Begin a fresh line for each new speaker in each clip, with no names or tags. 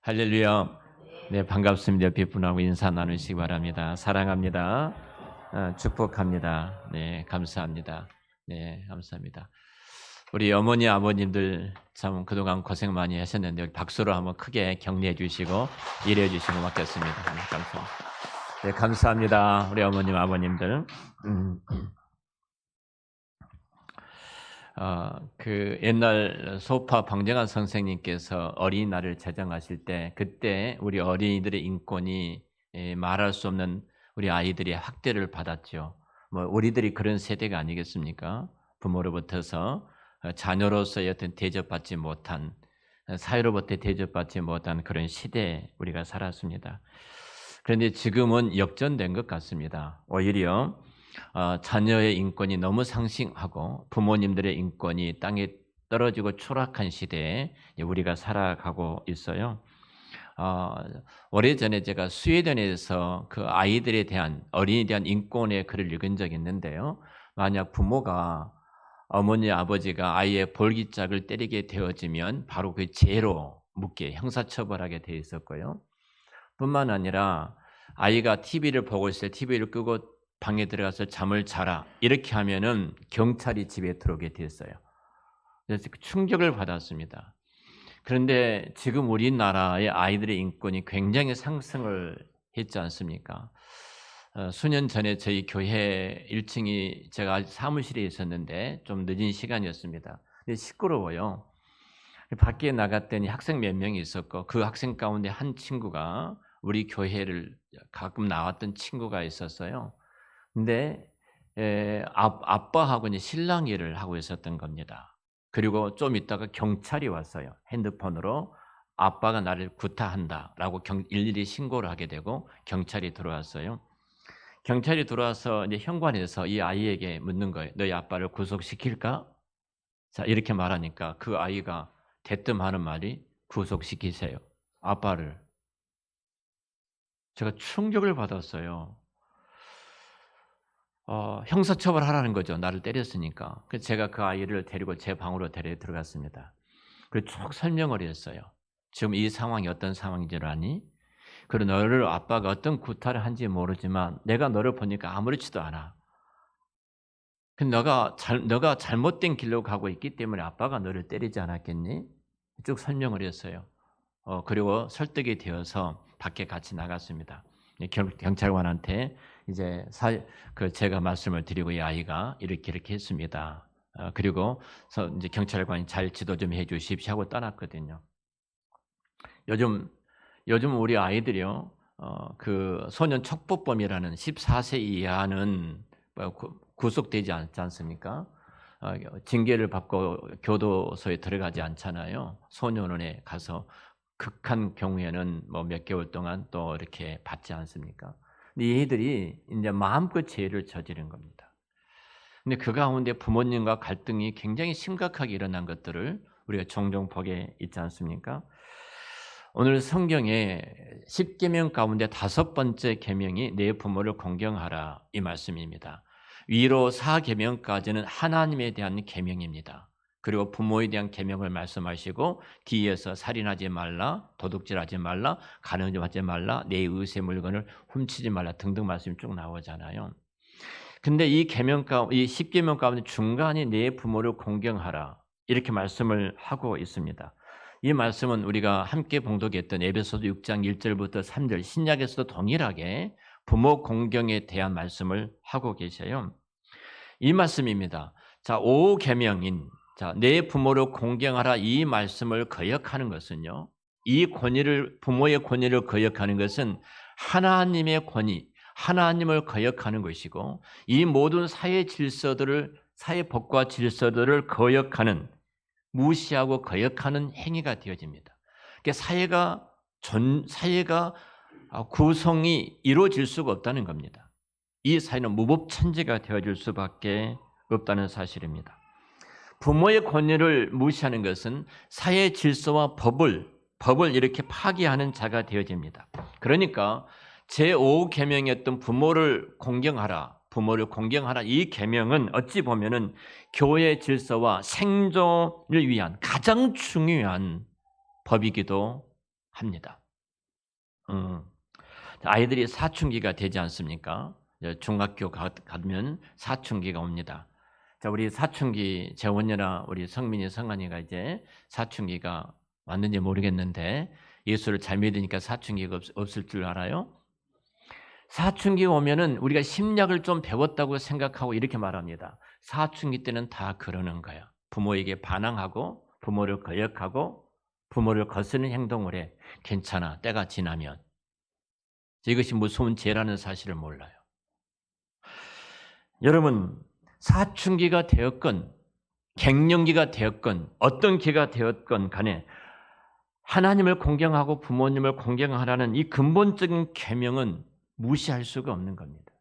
할렐루야. 네, 반갑습니다. 옆에 분하고 인사 나누시기 바랍니다. 사랑합니다. 축복합니다. 네, 감사합니다. 네, 감사합니다. 우리 어머니, 아버님들 참 그동안 고생 많이 하셨는데 박수로 한번 크게 격려해 주시고 일해 주시고 맡겼습니다. 네, 감사합니다. 네, 감사합니다. 우리 어머님, 아버님들. 그 옛날 소파 방정환 선생님께서 어린이날을 제정하실 때 그때 우리 어린이들의 인권이 말할 수 없는 우리 아이들이 학대를 받았죠. 뭐 우리들이 그런 세대가 아니겠습니까? 부모로부터서 자녀로서의 어떤 대접받지 못한 사회로부터 대접받지 못한 그런 시대에 우리가 살았습니다. 그런데 지금은 역전된 것 같습니다. 오히려 자녀의 인권이 너무 상승하고 부모님들의 인권이 땅에 떨어지고 추락한 시대에 우리가 살아가고 있어요. 어, 오래전에 제가 스웨덴에서 그 아이들에 대한 어린이에 대한 인권의 글을 읽은 적이 있는데요. 만약 부모가 어머니 아버지가 아이의 볼기짝을 때리게 되어지면 바로 그 죄로 묻게 형사처벌하게 되어 있었고요. 뿐만 아니라 아이가 TV를 보고 있을 때 TV를 끄고 방에 들어가서 잠을 자라 이렇게 하면은 경찰이 집에 들어오게 됐어요. 그래서 충격을 받았습니다. 그런데 지금 우리나라의 아이들의 인권이 굉장히 상승을 했지 않습니까? 수년 전에 저희 교회 1층이 제가 사무실에 있었는데 좀 늦은 시간이었습니다. 근데 시끄러워요. 밖에 나갔더니 학생 몇 명이 있었고 그 학생 가운데 한 친구가 우리 교회를 가끔 나왔던 친구가 있었어요. 근데 아빠하고 이제 신랑 일을 하고 있었던 겁니다. 그리고 좀 있다가 경찰이 왔어요. 핸드폰으로 아빠가 나를 구타한다라고 일일이 신고를 하게 되고 경찰이 들어왔어요. 경찰이 들어와서 이제 현관에서 이 아이에게 묻는 거예요. 너희 아빠를 구속시킬까? 자, 이렇게 말하니까 그 아이가 대뜸 하는 말이 구속시키세요. 아빠를. 제가 충격을 받았어요. 형사처벌하라는 거죠. 나를 때렸으니까. 그래서 제가 그 아이를 데리고 제 방으로 데려 들어갔습니다. 그리고 쭉 설명을 했어요. 지금 이 상황이 어떤 상황인지를 아니? 그리고 너를 아빠가 어떤 구타를 한지 모르지만 내가 너를 보니까 아무렇지도 않아. 근데 너가 잘못된 길로 가고 있기 때문에 아빠가 너를 때리지 않았겠니? 쭉 설명을 했어요. 그리고 설득이 되어서 밖에 같이 나갔습니다. 경찰관한테 이제 제가 말씀을 드리고 이 아이가 이렇게 했습니다. 그리고 이제 경찰관이 잘 지도 좀 해주십시오 하고 떠났거든요. 요즘 우리 아이들이요, 그 소년 척법범이라는 14세 이하는 구속되지 않지 않습니까? 징계를 받고 교도소에 들어가지 않잖아요. 소년원에 가서 극한 경우에는 뭐 몇 개월 동안 또 이렇게 받지 않습니까? 근데 얘들이 이제 마음껏 죄를 저지른 겁니다. 근데 그 가운데 부모님과 갈등이 굉장히 심각하게 일어난 것들을 우리가 종종 보게 있지 않습니까? 오늘 성경의 10계명 가운데 5번째 계명이 내 부모를 공경하라 이 말씀입니다. 위로 4계명까지는 하나님에 대한 계명입니다. 그리고 부모에 대한 계명을 말씀하시고 뒤에서 살인하지 말라, 도둑질하지 말라, 간음하지 말라, 내 의의 물건을 훔치지 말라 등등 말씀이 쭉 나오잖아요. 근데 이 10계명 가운데 중간이 내 부모를 공경하라 이렇게 말씀을 하고 있습니다. 이 말씀은 우리가 함께 봉독했던 에베소서 6장 1절부터 3절 신약에서도 동일하게 부모 공경에 대한 말씀을 하고 계셔요. 이 말씀입니다. 자, 5계명인 내 부모를 공경하라 이 말씀을 거역하는 것은요. 이 부모의 권위를 거역하는 것은 하나님의 권위, 하나님을 거역하는 것이고 이 모든 사회 법과 질서들을 거역하는 무시하고 거역하는 행위가 되어집니다. 그러니까 사회가 구성이 이루어질 수가 없다는 겁니다. 이 사회는 무법천지가 되어질 수밖에 없다는 사실입니다. 부모의 권위를 무시하는 것은 사회 질서와 법을 이렇게 파괴하는 자가 되어집니다. 그러니까 제5계명이었던 부모를 공경하라 이 계명은 어찌 보면은 교회 질서와 생존을 위한 가장 중요한 법이기도 합니다. 아이들이 사춘기가 되지 않습니까? 중학교 가면 사춘기가 옵니다. 자, 우리 사춘기 재원이나 우리 성민이 성한이가 이제 사춘기가 왔는지 모르겠는데 예수를 잘 믿으니까 사춘기가 없을 줄 알아요? 사춘기 오면은 우리가 심리학을 좀 배웠다고 생각하고 이렇게 말합니다. 사춘기 때는 다 그러는 거야. 부모에게 반항하고 부모를 거역하고 부모를 거스르는 행동을 해. 괜찮아. 때가 지나면. 이것이 무서운 죄라는 사실을 몰라요. 여러분, 사춘기가 되었건 갱년기가 되었건 어떤 기가 되었건 간에 하나님을 공경하고 부모님을 공경하라는 이 근본적인 계명은 무시할 수가 없는 겁니다.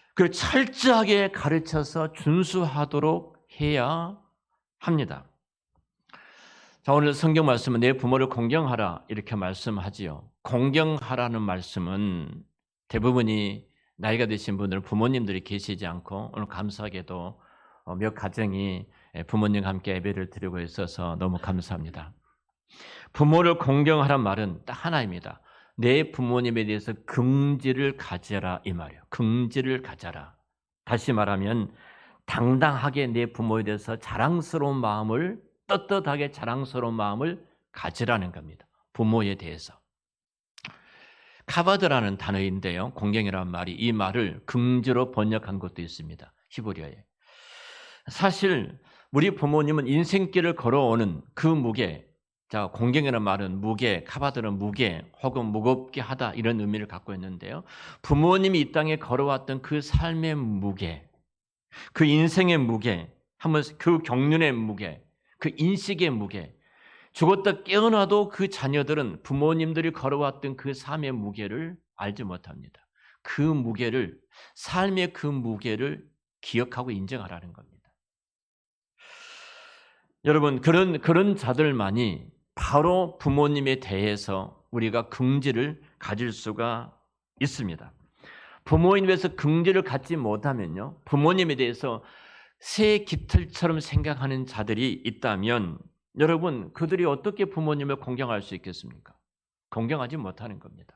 그걸 철저하게 가르쳐서 준수하도록 해야 합니다. 자, 오늘 성경 말씀은 내 부모를 공경하라 이렇게 말씀하지요. 공경하라는 말씀은 대부분이 나이가 드신 분들 부모님들이 계시지 않고 오늘 감사하게도 몇 가정이 부모님과 함께 예배를 드리고 있어서 너무 감사합니다. 부모를 공경하란 말은 딱 하나입니다. 내 부모님에 대해서 긍지를 가져라 이 말이에요. 긍지를 가져라. 다시 말하면 당당하게 내 부모에 대해서 자랑스러운 마음을 떳떳하게 자랑스러운 마음을 가지라는 겁니다. 부모에 대해서. 카바드라는 단어인데요. 공경이라는 말이 이 말을 긍지로 번역한 것도 있습니다. 히브리어에. 사실 우리 부모님은 인생길을 걸어오는 그 무게, 자 공경이라는 말은 무게, 카바드는 무게 혹은 무겁게 하다 이런 의미를 갖고 있는데요. 부모님이 이 땅에 걸어왔던 그 삶의 무게, 그 인생의 무게, 한번 그 경륜의 무게, 그 인식의 무게, 죽었다 깨어나도 그 자녀들은 부모님들이 걸어왔던 그 삶의 무게를 알지 못합니다. 그 무게를, 삶의 그 무게를 기억하고 인정하라는 겁니다. 여러분, 그런 자들만이 바로 부모님에 대해서 우리가 긍지를 가질 수가 있습니다. 부모님에 대해서 긍지를 갖지 못하면요, 부모님에 대해서 새 깃털처럼 생각하는 자들이 있다면 여러분, 그들이 어떻게 부모님을 공경할 수 있겠습니까? 공경하지 못하는 겁니다.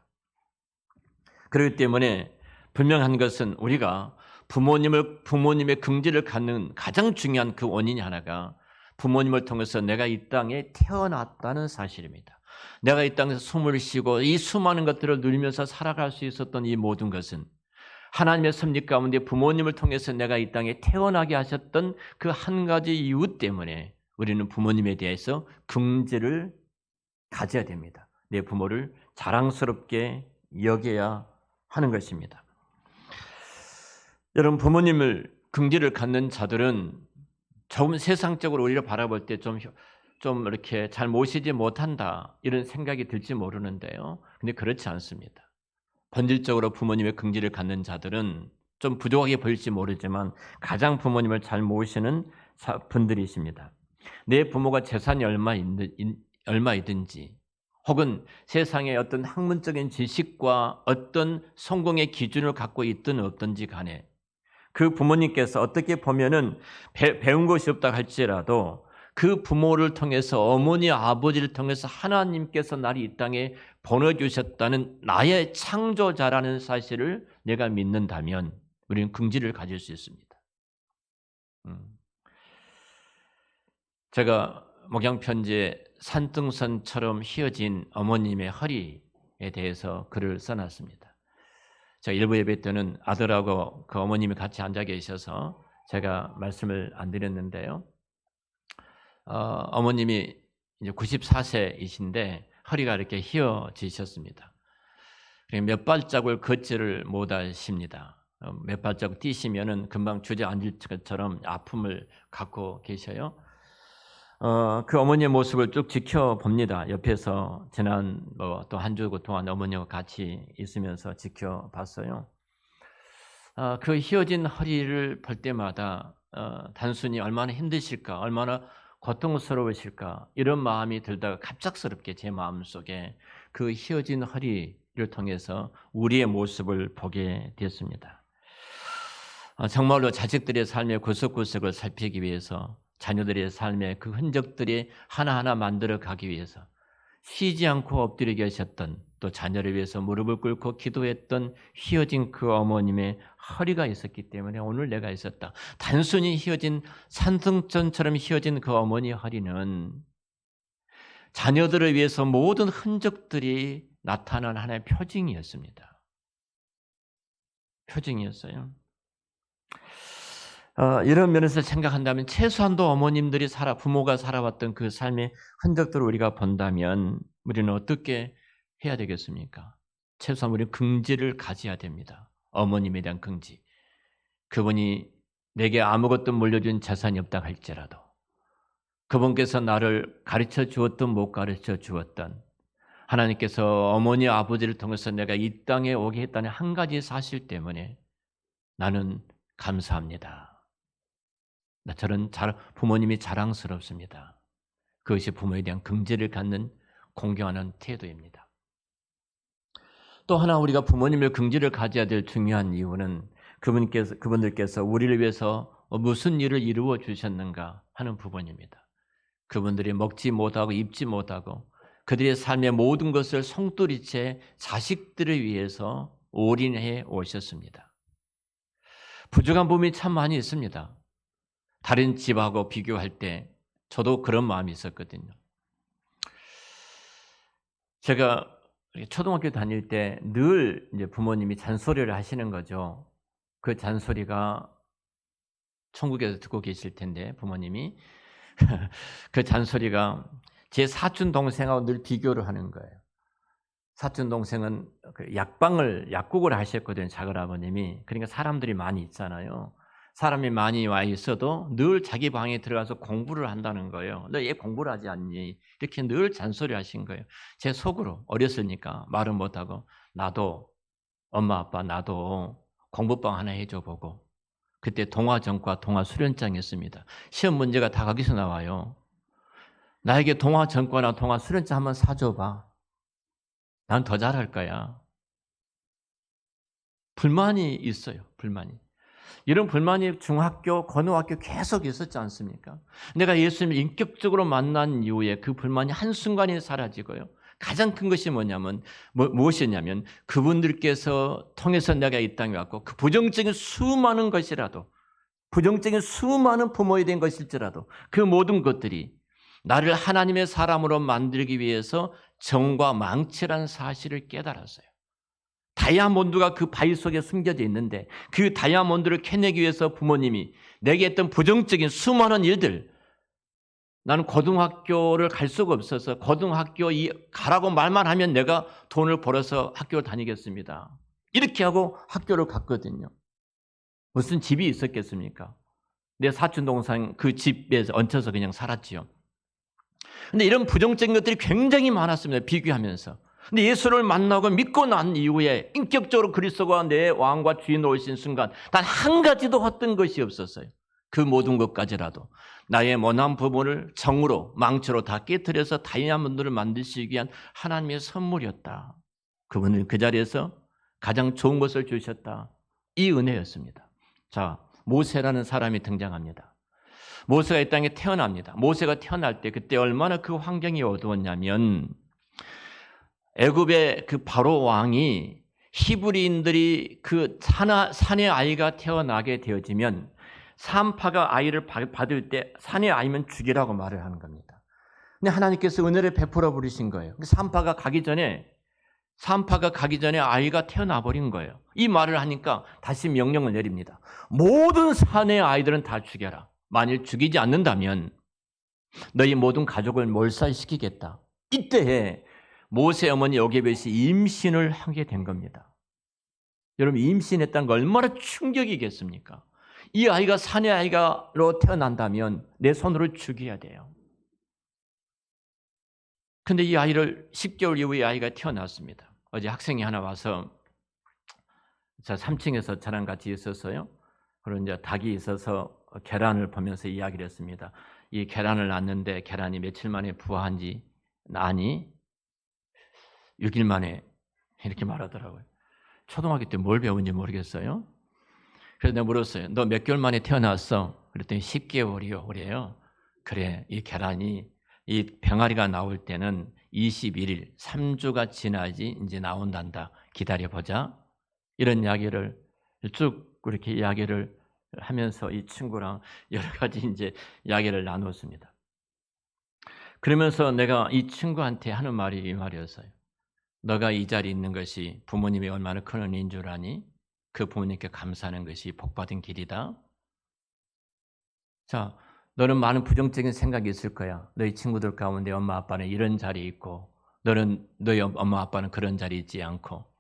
그렇기 때문에 분명한 것은 우리가 부모님의 긍지를 갖는 가장 중요한 그 원인이 하나가 부모님을 통해서 내가 이 땅에 태어났다는 사실입니다. 내가 이 땅에서 숨을 쉬고 이 수많은 것들을 누리면서 살아갈 수 있었던 이 모든 것은 하나님의 섭리 가운데 부모님을 통해서 내가 이 땅에 태어나게 하셨던 그 한 가지 이유 때문에 우리는 부모님에 대해서 긍지를 가져야 됩니다. 내 부모를 자랑스럽게 여겨야 하는 것입니다. 여러분, 부모님을 긍지를 갖는 자들은 조금 세상적으로 우리를 바라볼 때 좀 이렇게 잘 모시지 못한다 이런 생각이 들지 모르는데요. 근데 그렇지 않습니다. 본질적으로 부모님의 긍지를 갖는 자들은 좀 부족하게 보일지 모르지만 가장 부모님을 잘 모시는 분들이십니다. 내 부모가 재산이 얼마이든지 혹은 세상의 어떤 학문적인 지식과 어떤 성공의 기준을 갖고 있든 없든지 간에 그 부모님께서 어떻게 보면은 배운 것이 없다 할지라도 그 부모를 통해서 어머니 아버지를 통해서 하나님께서 나를 이 땅에 보내주셨다는 나의 창조자라는 사실을 내가 믿는다면 우리는 긍지를 가질 수 있습니다. 제가 목양편지에 산등선처럼 휘어진 어머님의 허리에 대해서 글을 써놨습니다. 제가 일부 예배 때는 아들하고 그 어머님이 같이 앉아 계셔서 제가 말씀을 안 드렸는데요. 어머님이 이제 94세이신데 허리가 이렇게 휘어지셨습니다. 몇 발짝을 걷지를 못하십니다. 몇 발자국 뛰시면은 금방 주저앉을 것처럼 아픔을 갖고 계셔요. 그 어머니의 모습을 쭉 지켜봅니다. 옆에서 지난 또 한 주 동안 어머니와 같이 있으면서 지켜봤어요. 그 휘어진 허리를 볼 때마다 단순히 얼마나 힘드실까, 얼마나 고통스러우실까 이런 마음이 들다가 갑작스럽게 제 마음속에 그 휘어진 허리를 통해서 우리의 모습을 보게 됐습니다. 정말로 자식들의 삶의 구석구석을 살피기 위해서 자녀들의 삶의 그 흔적들이 하나하나 만들어 가기 위해서 쉬지 않고 엎드려 계셨던, 또 자녀를 위해서 무릎을 꿇고 기도했던 휘어진 그 어머님의 허리가 있었기 때문에 오늘 내가 있었다. 단순히 휘어진 산승천처럼 휘어진 그 어머니의 허리는 자녀들을 위해서 모든 흔적들이 나타난 하나의 표징이었습니다. 표징이었어요. 이런 면에서 생각한다면 최소한도 어머님들이 부모가 살아왔던 그 삶의 흔적들을 우리가 본다면 우리는 어떻게 해야 되겠습니까? 최소한 우리는 긍지를 가져야 됩니다. 어머님에 대한 긍지. 그분이 내게 아무것도 물려준 재산이 없다 할지라도, 그분께서 나를 가르쳐 주었든 못 가르쳐 주었든, 하나님께서 어머니 아버지를 통해서 내가 이 땅에 오게 했다는 한 가지 사실 때문에 나는 감사합니다. 저는 부모님이 자랑스럽습니다. 그것이 부모에 대한 긍지를 갖는 공경하는 태도입니다. 또 하나 우리가 부모님의 긍지를 가져야 될 중요한 이유는 그분들께서 우리를 위해서 무슨 일을 이루어 주셨는가 하는 부분입니다. 그분들이 먹지 못하고 입지 못하고 그들의 삶의 모든 것을 송두리째 자식들을 위해서 올인해 오셨습니다. 부족한 부분이 참 많이 있습니다. 다른 집하고 비교할 때 저도 그런 마음이 있었거든요. 제가 초등학교 다닐 때 늘 이제 부모님이 잔소리를 하시는 거죠. 그 잔소리가 천국에서 듣고 계실 텐데 부모님이 그 잔소리가 제 사촌 동생하고 늘 비교를 하는 거예요. 사촌 동생은 약국을 하셨거든요. 작은아버님이. 그러니까 사람들이 많이 있잖아요. 사람이 많이 와 있어도 늘 자기 방에 들어가서 공부를 한다는 거예요. 너 얘 공부를 하지 않니? 이렇게 늘 잔소리 하신 거예요. 제 속으로 어렸으니까 말은 못하고 나도 엄마 아빠 나도 공부방 하나 해줘 보고, 그때 동화전과 동화수련장이었습니다. 시험 문제가 다 거기서 나와요. 나에게 동화전과나 동화수련장 한번 사줘봐. 난 더 잘할 거야. 불만이 있어요. 불만이. 이런 불만이 중학교, 고등학교 계속 있었지 않습니까? 내가 예수님을 인격적으로 만난 이후에 그 불만이 한순간에 사라지고요. 가장 큰 것이 무엇이냐면 그분들께서 통해서 내가 이 땅에 왔고 그 부정적인 수많은 것이라도, 부정적인 수많은 부모에 대한 것일지라도 그 모든 것들이 나를 하나님의 사람으로 만들기 위해서 정과 망치라는 사실을 깨달았어요. 다이아몬드가 그 바위 속에 숨겨져 있는데 그 다이아몬드를 캐내기 위해서 부모님이 내게 했던 부정적인 수많은 일들, 나는 고등학교를 갈 수가 없어서 고등학교 가라고 말만 하면 내가 돈을 벌어서 학교를 다니겠습니다. 이렇게 하고 학교를 갔거든요. 무슨 집이 있었겠습니까? 내 사촌 동생 그 집에 얹혀서 그냥 살았지요. 근데 이런 부정적인 것들이 굉장히 많았습니다. 비교하면서. 근데 예수를 만나고 믿고 난 이후에 인격적으로 그리스도가 내 왕과 주인으로 오신 순간 단 한 가지도 헛된 것이 없었어요. 그 모든 것까지라도 나의 모난 부분을 정으로 망치로 다 깨트려서 다이아몬드를 만드시기 위한 하나님의 선물이었다. 그분은 그 자리에서 가장 좋은 것을 주셨다. 이 은혜였습니다. 자, 모세라는 사람이 등장합니다. 모세가 이 땅에 태어납니다. 모세가 태어날 때 그때 얼마나 그 환경이 어두웠냐면 애굽의 그 바로 왕이 히브리인들이 그 산의 아이가 태어나게 되어지면 산파가 아이를 받을 때 산의 아이면 죽이라고 말을 하는 겁니다. 근데 하나님께서 은혜를 베풀어 버리신 거예요. 산파가 가기 전에 아이가 태어나 버린 거예요. 이 말을 하니까 다시 명령을 내립니다. 모든 산의 아이들은 다 죽여라. 만일 죽이지 않는다면 너희 모든 가족을 몰살시키겠다. 이때에 모세 어머니 요게벳이 임신을 하게 된 겁니다. 여러분, 임신했다는 거 얼마나 충격이겠습니까? 이 아이가 산의 아이가로 태어난다면 내 손으로 죽여야 돼요. 근데 이 아이를 10개월 이후에 아이가 태어났습니다. 어제 학생이 하나 와서 저 3층에서 저랑 같이 있었어요. 그리고 이제 닭이 있어서 계란을 보면서 이야기를 했습니다. 이 계란을 낳는데 계란이 며칠 만에 부화한지 아니 6일 만에 이렇게 말하더라고요. 초등학교 때 뭘 배운지 모르겠어요. 그래서 내가 물었어요. 너 몇 개월 만에 태어났어? 그랬더니 10개월이요. 그래요. 그래, 이 계란이 이 병아리가 나올 때는 21일, 3주가 지나야지 이제 나온단다. 기다려보자. 이런 이야기를 쭉 그렇게 이야기를 하면서 이 친구랑 여러 가지 이제 이야기를 나눴습니다. 그러면서 내가 이 친구한테 하는 말이 이 말이었어요. 너가 이 자리에 있는 것이 부모님이 얼마나 큰 은혜인 줄 아니? 그 부모님께 감사하는 것이 복받은 길이다. 자, 너는 많은 부정적인 생각이 있을 거야. 너희 친구들 가운데 엄마 아빠는 이런 자리에 있고 너희 엄마 아빠는 그런 자리에 있지 않고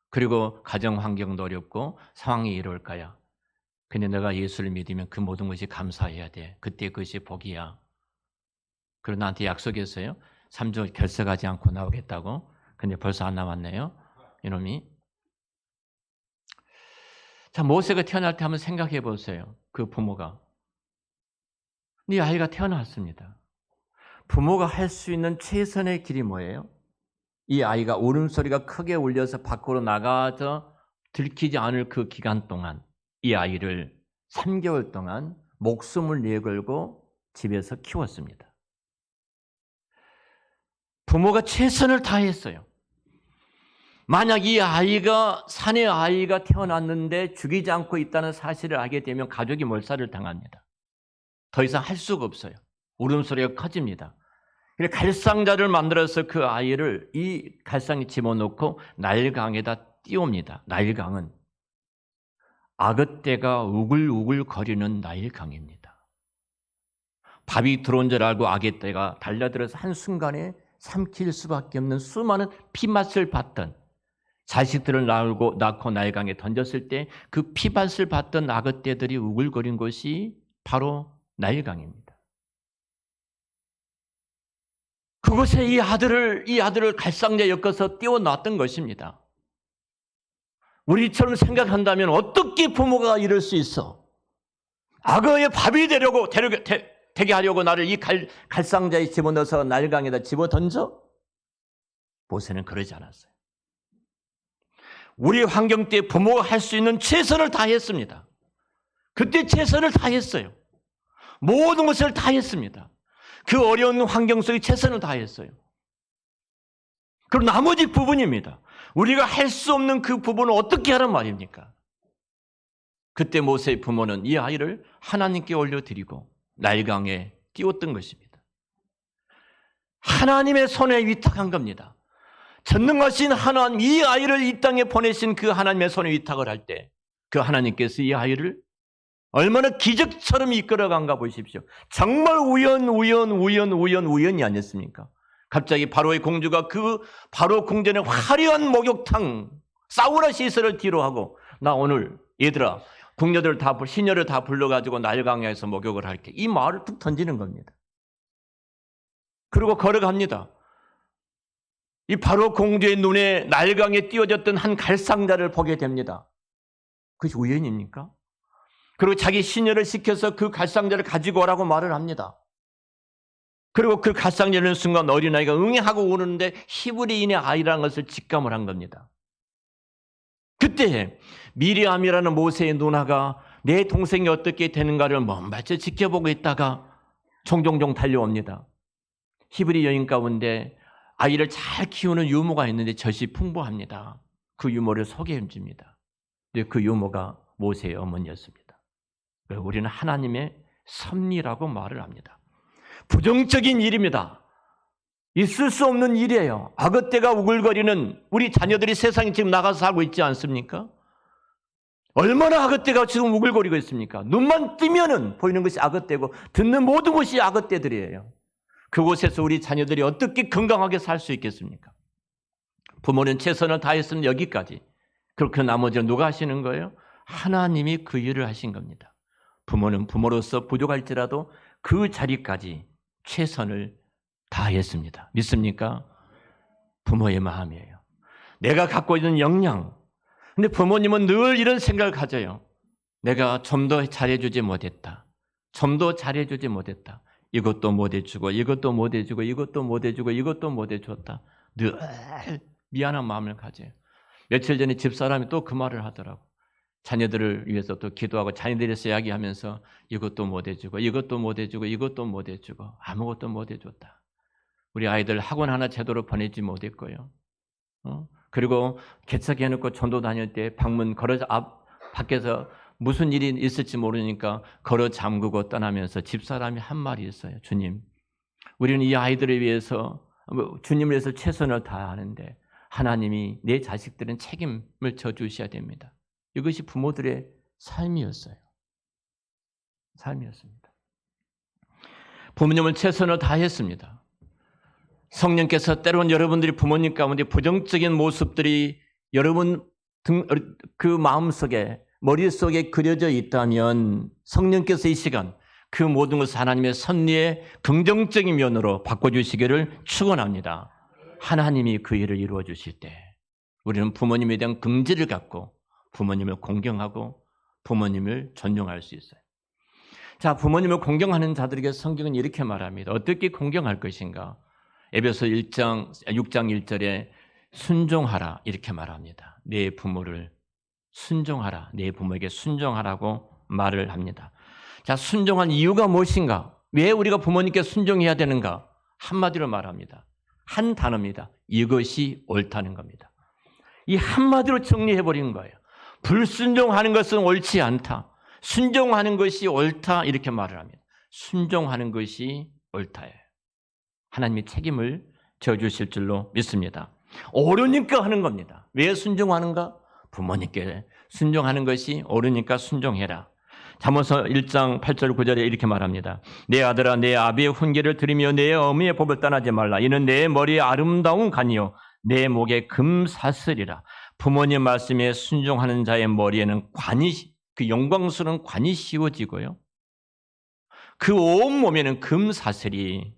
그리고 가정 환경도 어렵고 상황이 이럴 거야. 근데 너가 예수를 믿으면 그 모든 것이 감사해야 돼. 그때 그것이 복이야. 그리고 나한테 약속했어요. 3주 결석하지 않고 나오겠다고. 근데 벌써 안 남았네요. 이놈이. 자, 모세가 태어날 때 한번 생각해 보세요. 그 부모가. 네 아이가 태어났습니다. 부모가 할 수 있는 최선의 길이 뭐예요? 이 아이가 울음소리가 크게 울려서 밖으로 나가서 들키지 않을 그 기간 동안 이 아이를 3개월 동안 목숨을 내걸고 집에서 키웠습니다. 부모가 최선을 다했어요. 만약 이 아이가 산의 아이가 태어났는데 죽이지 않고 있다는 사실을 알게 되면 가족이 몰살을 당합니다. 더 이상 할 수가 없어요. 울음소리가 커집니다. 갈상자를 만들어서 그 아이를 이 갈상에 집어넣고 나일강에다 띄웁니다. 나일강은 악어떼가 우글우글 거리는 나일강입니다. 밥이 들어온 줄 알고 악어떼가 달려들어서 한순간에 삼킬 수밖에 없는 수많은 피맛을 봤던 자식들을 낳고 나일강에 던졌을 때 그 피맛을 봤던 악어떼들이 우글거린 곳이 바로 나일강입니다. 그곳에 이 아들을 갈상자에 엮어서 띄워놨던 것입니다. 우리처럼 생각한다면 어떻게 부모가 이럴 수 있어? 악어의 밥이 되게 하려고 나를 이 갈상자에 집어넣어서 나일강에다 집어던져? 모세는 그러지 않았어요. 우리 환경 때 부모가 할 수 있는 최선을 다했습니다. 그때 최선을 다했어요. 모든 것을 다했습니다. 그 어려운 환경 속에 최선을 다했어요. 그럼 나머지 부분입니다. 우리가 할 수 없는 그 부분을 어떻게 하란 말입니까? 그때 모세의 부모는 이 아이를 하나님께 올려드리고 나일강에 띄웠던 것입니다. 하나님의 손에 위탁한 겁니다. 전능하신 하나님, 이 아이를 이 땅에 보내신 그 하나님의 손에 위탁을 할 때 그 하나님께서 이 아이를 얼마나 기적처럼 이끌어간가 보십시오. 정말 우연이 아니었습니까? 갑자기 바로의 공주가 그 바로 궁전의 화려한 목욕탕 사우나 시설을 뒤로 하고 나 오늘 얘들아 시녀를 다 불러가지고 나일강에서 목욕을 할게. 이 말을 툭 던지는 겁니다. 그리고 걸어갑니다. 이 바로 공주의 눈에 나일강에 띄워졌던 한 갈상자를 보게 됩니다. 그것이 우연입니까? 그리고 자기 시녀를 시켜서 그 갈상자를 가지고 오라고 말을 합니다. 그리고 그 갈상자를 순간 어린아이가 응애하고 우는데 히브리인의 아이라는 것을 직감을 한 겁니다. 그때 미리암이라는 모세의 누나가 내 동생이 어떻게 되는가를 먼발치 지켜보고 있다가 종종종 달려옵니다. 히브리 여인 가운데 아이를 잘 키우는 유모가 있는데 젖이 풍부합니다. 그 유모를 소개해 줍니다. 그 유모가 모세의 어머니였습니다. 우리는 하나님의 섭리라고 말을 합니다. 부정적인 일입니다. 있을 수 없는 일이에요. 악어떼가 우글거리는 우리 자녀들이 세상에 지금 나가서 살고 있지 않습니까? 얼마나 악어떼가 지금 우글거리고 있습니까? 눈만 뜨면은 보이는 것이 악어떼고 듣는 모든 것이 악어떼들이에요. 그곳에서 우리 자녀들이 어떻게 건강하게 살 수 있겠습니까? 부모는 최선을 다했으면 여기까지. 그렇게 나머지는 누가 하시는 거예요? 하나님이 그 일을 하신 겁니다. 부모는 부모로서 부족할지라도 그 자리까지 최선을 다했습니다. 믿습니까? 부모의 마음이에요. 내가 갖고 있는 역량. 근데 부모님은 늘 이런 생각을 가져요. 내가 좀 더 잘해주지 못했다. 좀 더 잘해주지 못했다. 이것도 못해주고 이것도 못해주고 이것도 못해주고 이것도 못해줬다. 늘 미안한 마음을 가져요. 며칠 전에 집사람이 또 그 말을 하더라고. 자녀들을 위해서 또 기도하고 자녀들에서 이야기하면서 이것도 못해주고 이것도 못해주고 이것도 못해주고 아무것도 못해줬다. 우리 아이들 학원 하나 제대로 보내지 못했고요. 그리고 개척해놓고 전도 다닐 때 방문 걸어 밖에서 무슨 일이 있을지 모르니까 걸어 잠그고 떠나면서 집사람이 한 말이 있어요. 주님, 우리는 이 아이들을 위해서 주님을 위해서 최선을 다하는데 하나님이 내 자식들은 책임을 져주셔야 됩니다. 이것이 부모들의 삶이었어요. 삶이었습니다. 부모님은 최선을 다했습니다. 성령께서 때로는 여러분들이 부모님 가운데 부정적인 모습들이 여러분 그 마음속에 머릿속에 그려져 있다면 성령께서 이 시간 그 모든 것을 하나님의 섭리의 긍정적인 면으로 바꿔주시기를 축원합니다. 하나님이 그 일을 이루어 주실 때 우리는 부모님에 대한 긍지를 갖고 부모님을 공경하고 부모님을 존중할 수 있어요. 자, 부모님을 공경하는 자들에게 성경은 이렇게 말합니다. 어떻게 공경할 것인가? 에베소 6장 1절에 순종하라 이렇게 말합니다. 내 부모를 순종하라. 내 부모에게 순종하라고 말을 합니다. 자, 순종한 이유가 무엇인가? 왜 우리가 부모님께 순종해야 되는가? 한마디로 말합니다. 한 단어입니다. 이것이 옳다는 겁니다. 이 한마디로 정리해버린 거예요. 불순종하는 것은 옳지 않다. 순종하는 것이 옳다 이렇게 말을 합니다. 순종하는 것이 옳다예요. 하나님이 책임을 져주실 줄로 믿습니다. 옳으니까 하는 겁니다. 왜 순종하는가? 부모님께 순종하는 것이 옳으니까 순종해라. 잠언서 1장 8절 9절에 이렇게 말합니다. 내 아들아 내 아비의 훈계를 들으며 내 어미의 법을 떠나지 말라. 이는 내 머리에 아름다운 간이요 내 목에 금사슬이라. 부모님 말씀에 순종하는 자의 머리에는 관이 그 영광스러운 관이 씌워지고요. 그 온몸에는 금사슬이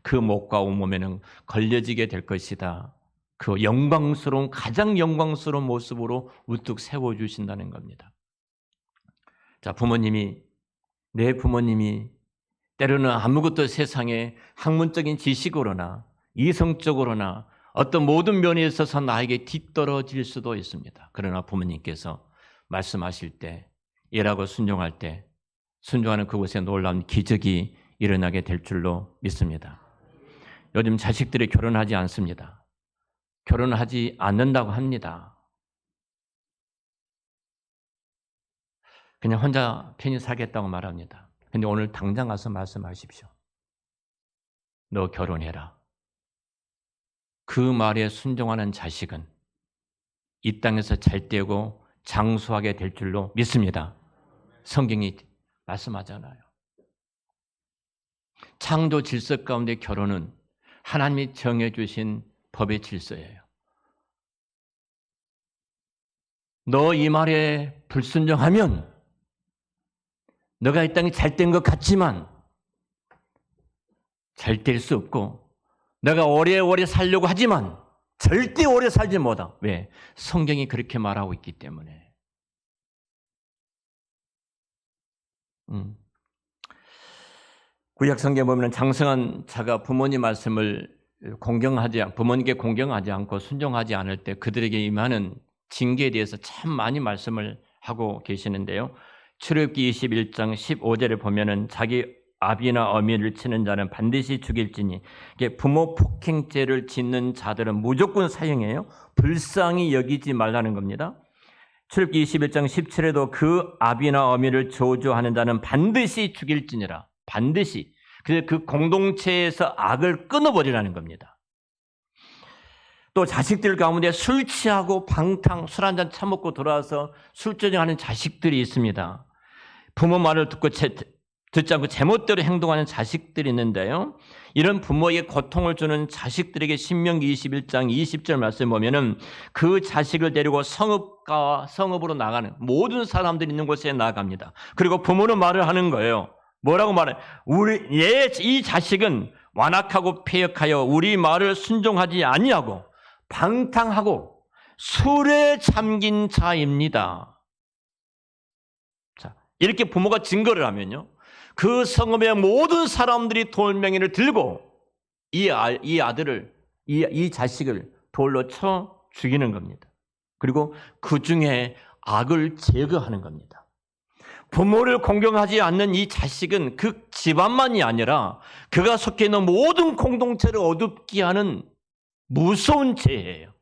그 목과 온몸에는 걸려지게 될 것이다. 그 영광스러운 가장 영광스러운 모습으로 우뚝 세워주신다는 겁니다. 자, 내 부모님이 때로는 아무것도 세상에 학문적인 지식으로나 이성적으로나 어떤 모든 면에 있어서 나에게 뒤떨어질 수도 있습니다. 그러나 부모님께서 말씀하실 때, 일하고 순종할 때 순종하는 그곳에 놀라운 기적이 일어나게 될 줄로 믿습니다. 요즘 자식들이 결혼하지 않습니다. 결혼하지 않는다고 합니다. 그냥 혼자 편히 살겠다고 말합니다. 근데 오늘 당장 가서 말씀하십시오. 너 결혼해라. 그 말에 순종하는 자식은 이 땅에서 잘되고 장수하게 될 줄로 믿습니다. 성경이 말씀하잖아요. 창조 질서 가운데 결혼은 하나님이 정해주신 법의 질서예요. 너 이 말에 불순종하면 너가 이 땅에 잘된 것 같지만 잘될 수 없고 내가 오래오래 살려고 하지만 절대 오래 살지 못하. 왜? 성경이 그렇게 말하고 있기 때문에. 구약 성경에 보면 장성한 자가 부모님 말씀을 부모님께 공경하지 않고 순종하지 않을 때 그들에게 임하는 징계에 대해서 참 많이 말씀을 하고 계시는데요. 출애굽기 21장 15절에 보면은 자기 아비나 어미를 치는 자는 반드시 죽일지니, 이게 부모 폭행죄를 짓는 자들은 무조건 사형이에요. 불쌍히 여기지 말라는 겁니다. 출애굽기 21장 17에도 그 아비나 어미를 저주하는 자는 반드시 죽일지니라. 반드시. 그래서 그 공동체에서 악을 끊어버리라는 겁니다. 또 자식들 가운데 술 취하고 술 한잔 처먹고 돌아와서 술조정하는 자식들이 있습니다. 부모 말을 듣지 않고 제멋대로 행동하는 자식들이 있는데요. 이런 부모에게 고통을 주는 자식들에게 신명기 21장 20절 말씀 보면은 그 자식을 데리고 성읍으로 나가는 모든 사람들이 있는 곳에 나아갑니다. 그리고 부모는 말을 하는 거예요. 뭐라고 말해? 이 자식은 완악하고 패역하여 우리 말을 순종하지 아니하고 방탕하고 술에 잠긴 자입니다. 자, 이렇게 부모가 증거를 하면요. 그 성읍의 모든 사람들이 돌멩이를 들고 이 자식을 돌로 쳐 죽이는 겁니다. 그리고 그 중에 악을 제거하는 겁니다. 부모를 공경하지 않는 이 자식은 그 집안만이 아니라 그가 속해 있는 모든 공동체를 어둡게 하는 무서운 죄예요.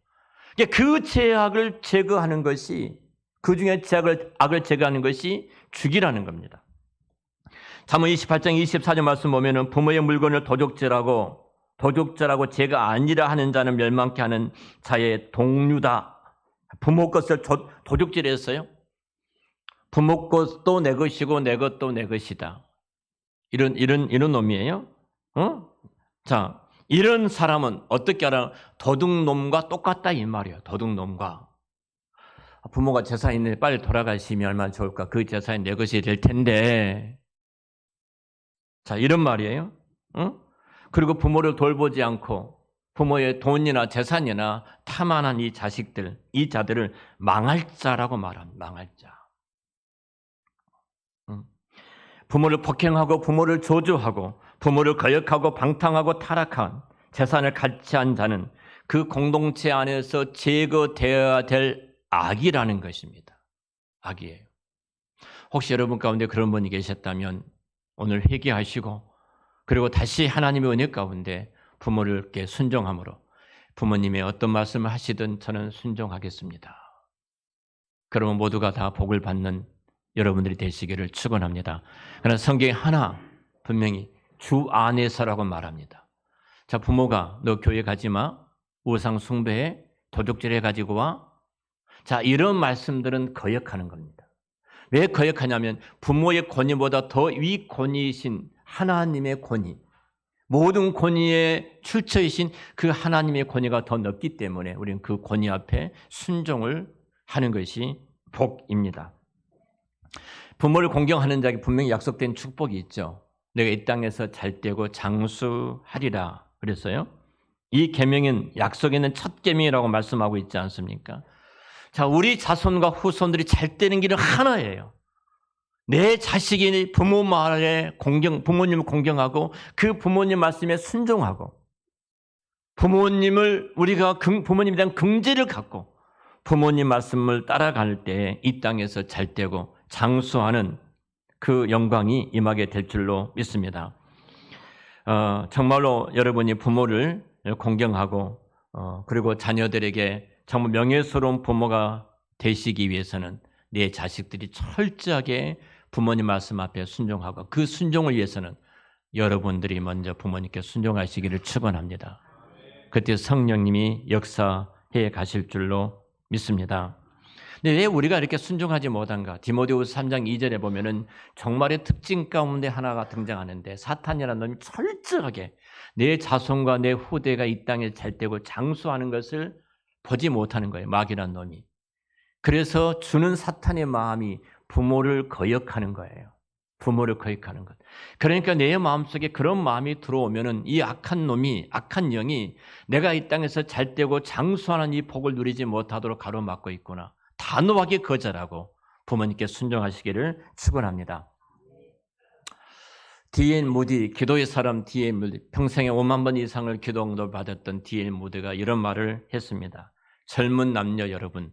그 죄악을 제거하는 것이, 그 중에 악을 제거하는 것이 죽이라는 겁니다. 잠언 28장 24절 말씀 보면은 부모의 물건을 도적질하고 죄가 아니라 하는 자는 멸망케 하는 자의 동류다. 부모 것을 도적질했어요. 부모 것도 내 것이고 내 것도 내 것이다. 이런 놈이에요. 자, 이런 사람은 어떻게 알아? 도둑놈과 똑같다 이 말이에요. 도둑놈과. 부모가 재산이 있는데 빨리 돌아가시면 얼마나 좋을까? 그 재산이 내 것이 될 텐데. 자, 이런 말이에요. 그리고 부모를 돌보지 않고 부모의 돈이나 재산이나 탐하는 이 자식들, 이 자들을 망할 자라고 말합니다. 망할 자. 부모를 폭행하고 부모를 저주하고 부모를 거역하고 방탕하고 타락한 재산을 갈취한 자는 그 공동체 안에서 제거되어야 될 악이라는 것입니다. 악이에요. 혹시 여러분 가운데 그런 분이 계셨다면 오늘 회개하시고 그리고 다시 하나님의 은혜 가운데 부모를께 순종함으로 부모님의 어떤 말씀을 하시든 저는 순종하겠습니다. 그러면 모두가 다 복을 받는 여러분들이 되시기를 축원합니다. 그러나 성경에 하나 분명히 주 안에서라고 말합니다. 자, 부모가 너 교회 가지 마, 우상 숭배해, 도둑질해 가지고 와. 자, 이런 말씀들은 거역하는 겁니다. 왜 거역하냐면 부모의 권위보다 더 위 권위이신 하나님의 권위, 모든 권위의 출처이신 그 하나님의 권위가 더 높기 때문에 우리는 그 권위 앞에 순종을 하는 것이 복입니다. 부모를 공경하는 자에게 분명히 약속된 축복이 있죠. 내가 이 땅에서 잘되고 장수하리라 그랬어요. 이 계명은 약속에 있는 첫 계명이라고 말씀하고 있지 않습니까? 자, 우리 자손과 후손들이 잘되는 길은 하나예요. 내 자식이 부모 말에 부모님을 공경하고 그 부모님 말씀에 순종하고 우리가 부모님에 대한 긍지를 갖고 부모님 말씀을 따라갈 때 이 땅에서 잘되고 장수하는 그 영광이 임하게 될 줄로 믿습니다. 정말로 여러분이 부모를 공경하고 그리고 자녀들에게 정말 명예스러운 부모가 되시기 위해서는 내 자식들이 철저하게 부모님 말씀 앞에 순종하고 그 순종을 위해서는 여러분들이 먼저 부모님께 순종하시기를 축원합니다. 그때 성령님이 역사해 가실 줄로 믿습니다. 근데 왜 우리가 이렇게 순종하지 못한가? 디모데후서 3장 2절에 보면은 종말의 특징 가운데 하나가 등장하는데 사탄이라는 놈이 철저하게 내 자손과 내 후대가 이 땅에 잘되고 장수하는 것을 보지 못하는 거예요. 마귀라는 놈이. 그래서 주는 사탄의 마음이 부모를 거역하는 거예요. 부모를 거역하는 것. 그러니까 내 마음속에 그런 마음이 들어오면은 이 악한 영이 내가 이 땅에서 잘되고 장수하는 이 복을 누리지 못하도록 가로막고 있구나. 단호하게 거절하고 부모님께 순종하시기를 축원합니다. D.L. 무디, 기도의 사람 D.L. 무디, 평생에 5만 번 이상을 기도 응답을 받았던 D.L. 무디가 이런 말을 했습니다. 젊은 남녀 여러분,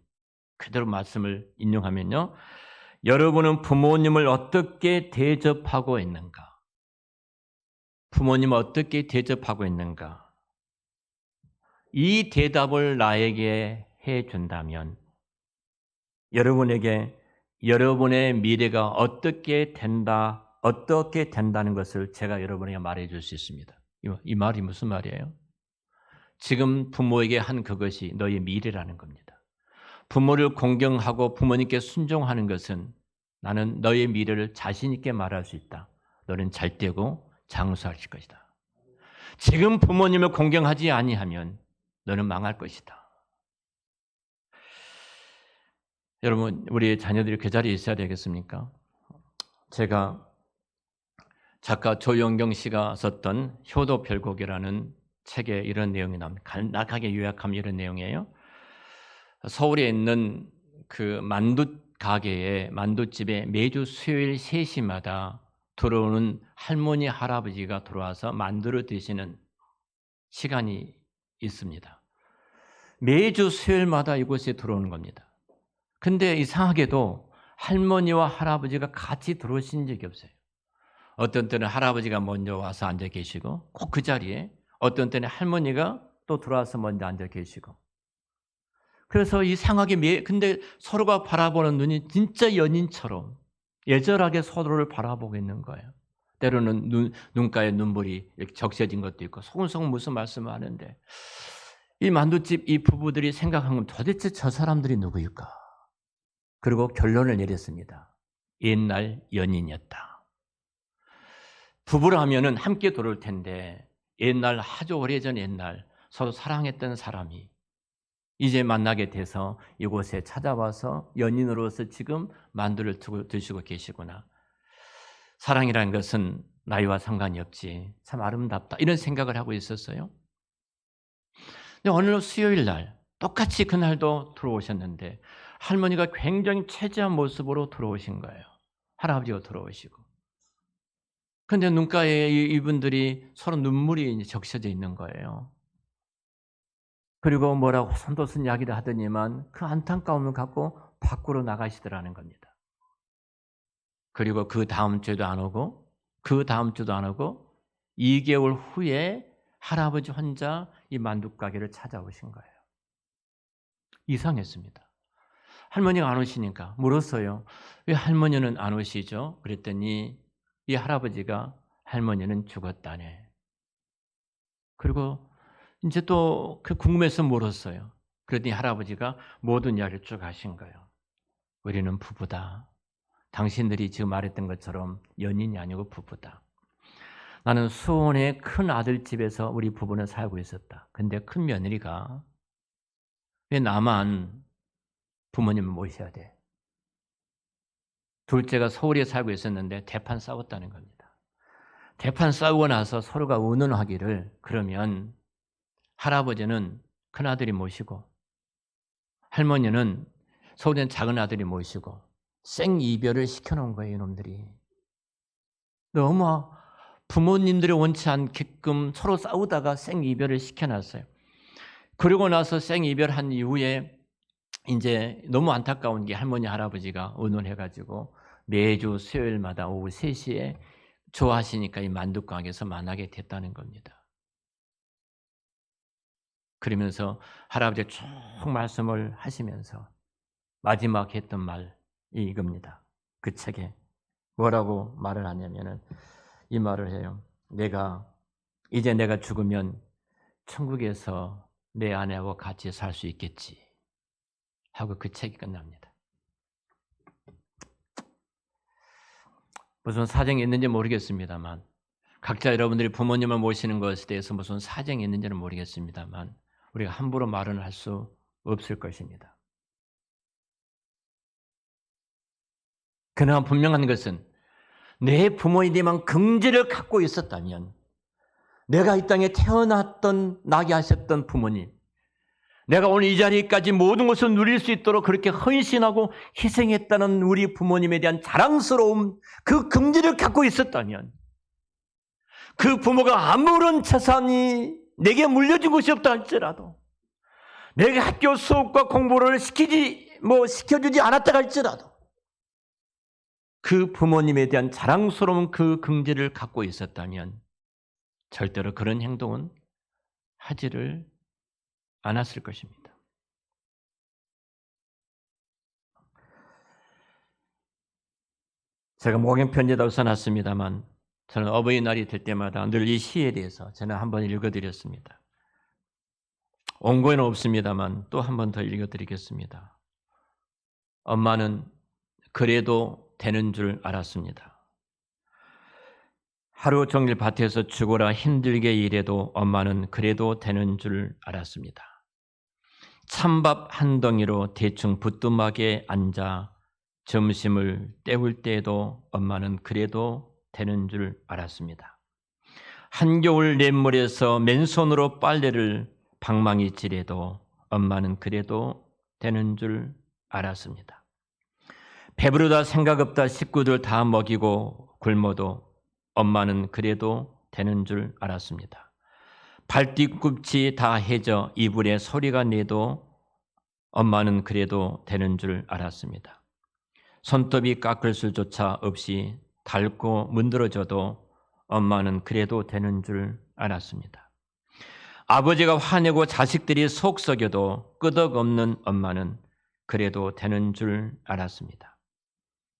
그대로 말씀을 인용하면요. 여러분은 부모님을 어떻게 대접하고 있는가? 부모님을 어떻게 대접하고 있는가? 이 대답을 나에게 해준다면 여러분에게 여러분의 미래가 어떻게 된다는 것을 제가 여러분에게 말해줄 수 있습니다. 이 말이 무슨 말이에요? 지금 부모에게 한 그것이 너의 미래라는 겁니다. 부모를 공경하고 부모님께 순종하는 것은 나는 너의 미래를 자신 있게 말할 수 있다. 너는 잘되고 장수하실 것이다. 지금 부모님을 공경하지 아니하면 너는 망할 것이다. 여러분, 우리 자녀들이 그 자리에 있어야 되겠습니까? 제가 작가 조영경 씨가 썼던 효도별곡이라는 책에 이런 내용이 나옵니다. 간략하게 요약하면 이런 내용이에요. 서울에 있는 그 만두집에 매주 수요일 3시마다 들어오는 할머니, 할아버지가 들어와서 만두를 드시는 시간이 있습니다. 매주 수요일마다 이곳에 들어오는 겁니다. 근데 이상하게도 할머니와 할아버지가 같이 들어오신 적이 없어요. 어떤 때는 할아버지가 먼저 와서 앉아 계시고 꼭 그 자리에, 어떤 때는 할머니가 또 들어와서 먼저 앉아 계시고. 그래서 이상하게 근데 서로가 바라보는 눈이 진짜 연인처럼 애절하게 서로를 바라보고 있는 거예요. 때로는 눈가에 눈물이 이렇게 적셔진 것도 있고 소근소근 무슨 말씀을 하는데, 이 만두집 이 부부들이 생각한 건 도대체 저 사람들이 누구일까? 그리고 결론을 내렸습니다. 옛날 연인이었다. 부부라면은 함께 돌을 텐데 옛날, 아주 오래전 옛날 서로 사랑했던 사람이 이제 만나게 돼서 이곳에 찾아와서 연인으로서 지금 만두를 드시고 계시구나. 사랑이라는 것은 나이와 상관이 없지. 참 아름답다. 이런 생각을 하고 있었어요. 근데 어느 수요일 날 똑같이 그날도 들어오셨는데 할머니가 굉장히 체지한 모습으로 들어오신 거예요. 할아버지가 들어오시고. 그런데 눈가에 이분들이 서로 눈물이 적셔져 있는 거예요. 그리고 뭐라고 선도슨 이야기를 하더니만 그 안타까움을 갖고 밖으로 나가시더라는 겁니다. 그리고 그 다음 주도 안 오고 그 다음 주도 안 오고 2개월 후에 할아버지 혼자 이 만두가게를 찾아오신 거예요. 이상했습니다. 할머니가 안 오시니까 물었어요. 왜 할머니는 안 오시죠? 그랬더니 이 할아버지가 할머니는 죽었다네. 그리고 이제 또 그 궁금해서 물었어요. 그랬더니 할아버지가 모든 이야기를 쭉 하신 거예요. 우리는 부부다. 당신들이 지금 말했던 것처럼 연인이 아니고 부부다. 나는 수원의 큰 아들 집에서 우리 부부는 살고 있었다. 근데 큰 며느리가 왜 나만 부모님을 모셔야 돼? 둘째가 서울에 살고 있었는데 대판 싸웠다는 겁니다. 대판 싸우고 나서 서로가 의논하기를, 그러면 할아버지는 큰아들이 모시고 할머니는 서울에 작은 아들이 모시고 생이별을 시켜놓은 거예요. 이놈들이. 너무 부모님들이 원치 않게끔 서로 싸우다가 생이별을 시켜놨어요. 그러고 나서 생이별한 이후에 이제 너무 안타까운 게 할머니 할아버지가 의논해가지고 매주 수요일마다 오후 3시에 좋아하시니까 이 만두가게에서 만나게 됐다는 겁니다. 그러면서 할아버지가 쭉 말씀을 하시면서 마지막 했던 말이 이겁니다. 그 책에 뭐라고 말을 하냐면은 이 말을 해요. 이제 내가 죽으면 천국에서 내 아내하고 같이 살 수 있겠지 하고 그 책이 끝납니다. 무슨 사정이 있는지 모르겠습니다만, 각자 여러분들이 부모님을 모시는 것에 대해서 무슨 사정이 있는지는 모르겠습니다만 우리가 함부로 말은 할 수 없을 것입니다. 그러나 분명한 것은 내 부모님만 긍지를 갖고 있었다면, 내가 이 땅에 나게 하셨던 부모님, 내가 오늘 이 자리까지 모든 것을 누릴 수 있도록 그렇게 헌신하고 희생했다는 우리 부모님에 대한 자랑스러움, 그 긍지를 갖고 있었다면, 그 부모가 아무런 재산이 내게 물려준 것이 없다 할지라도, 내게 학교 수업과 공부를 시켜주지 않았다 할지라도, 그 부모님에 대한 자랑스러운 그 긍지를 갖고 있었다면 절대로 그런 행동은 하지를 않았을 것입니다. 제가 목양편지에다 써놨습니다만 저는 어버이날이 될 때마다 늘 이 시에 대해서 저는 한번 읽어드렸습니다. 원고에는 없습니다만 또 한 번 더 읽어드리겠습니다. 엄마는 그래도 되는 줄 알았습니다. 하루 종일 밭에서 죽어라 힘들게 일해도 엄마는 그래도 되는 줄 알았습니다. 찬밥 한 덩이로 대충 부뚜막에 앉아 점심을 때울 때에도 엄마는 그래도 되는 줄 알았습니다. 한겨울 냇물에서 맨손으로 빨래를 방망이 질해도 엄마는 그래도 되는 줄 알았습니다. 배부르다 생각 없다 식구들 다 먹이고 굶어도 엄마는 그래도 되는 줄 알았습니다. 발뒤꿈치 다 해져 이불에 소리가 내도 엄마는 그래도 되는 줄 알았습니다. 손톱이 깎을 수조차 없이 닳고 문드러져도 엄마는 그래도 되는 줄 알았습니다. 아버지가 화내고 자식들이 속 썩여도 끄덕없는 엄마는 그래도 되는 줄 알았습니다.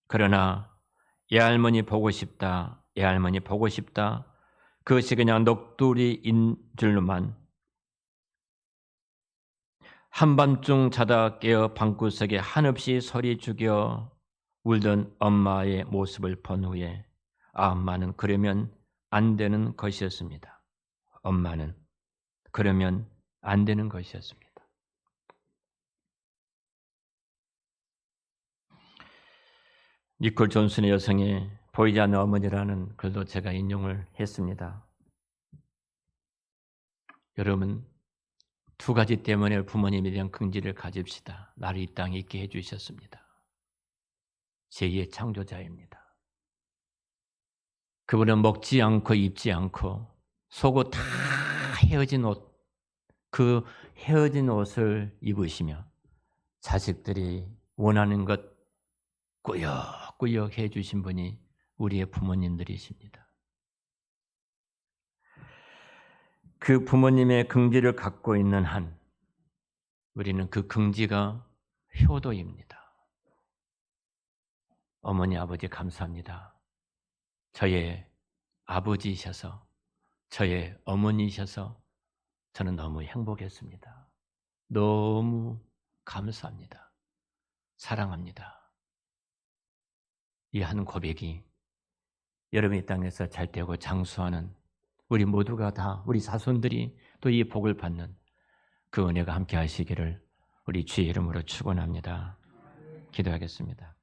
그러나 애할머니 보고 싶다, 애할머니 보고 싶다, 그것이 그냥 넋두리인 줄로만 한밤중 자다 깨어 방구석에 한없이 소리 죽여 울던 엄마의 모습을 본 후에 엄마는 그러면 안 되는 것이었습니다. 엄마는 그러면 안 되는 것이었습니다. 니콜 존슨의 여성의 보이지 않는 어머니라는 글도 제가 인용을 했습니다. 여러분, 두 가지 때문에 부모님에 대한 긍지를 가집시다. 나를 이 땅에 있게 해주셨습니다. 제2의 창조자입니다. 그분은 먹지 않고 입지 않고 속옷 다 헤어진 옷, 그 헤어진 옷을 입으시며 자식들이 원하는 것 꾸역꾸역 해주신 분이 우리의 부모님들이십니다. 그 부모님의 긍지를 갖고 있는 한 우리는 그 긍지가 효도입니다. 어머니 아버지 감사합니다. 저의 아버지이셔서 저의 어머니이셔서 저는 너무 행복했습니다. 너무 감사합니다. 사랑합니다. 이 한 고백이 여러분의 땅에서 잘 되고 장수하는 우리 모두가 다 우리 자손들이 또 이 복을 받는 그 은혜가 함께 하시기를 우리 주의 이름으로 축원합니다. 기도하겠습니다.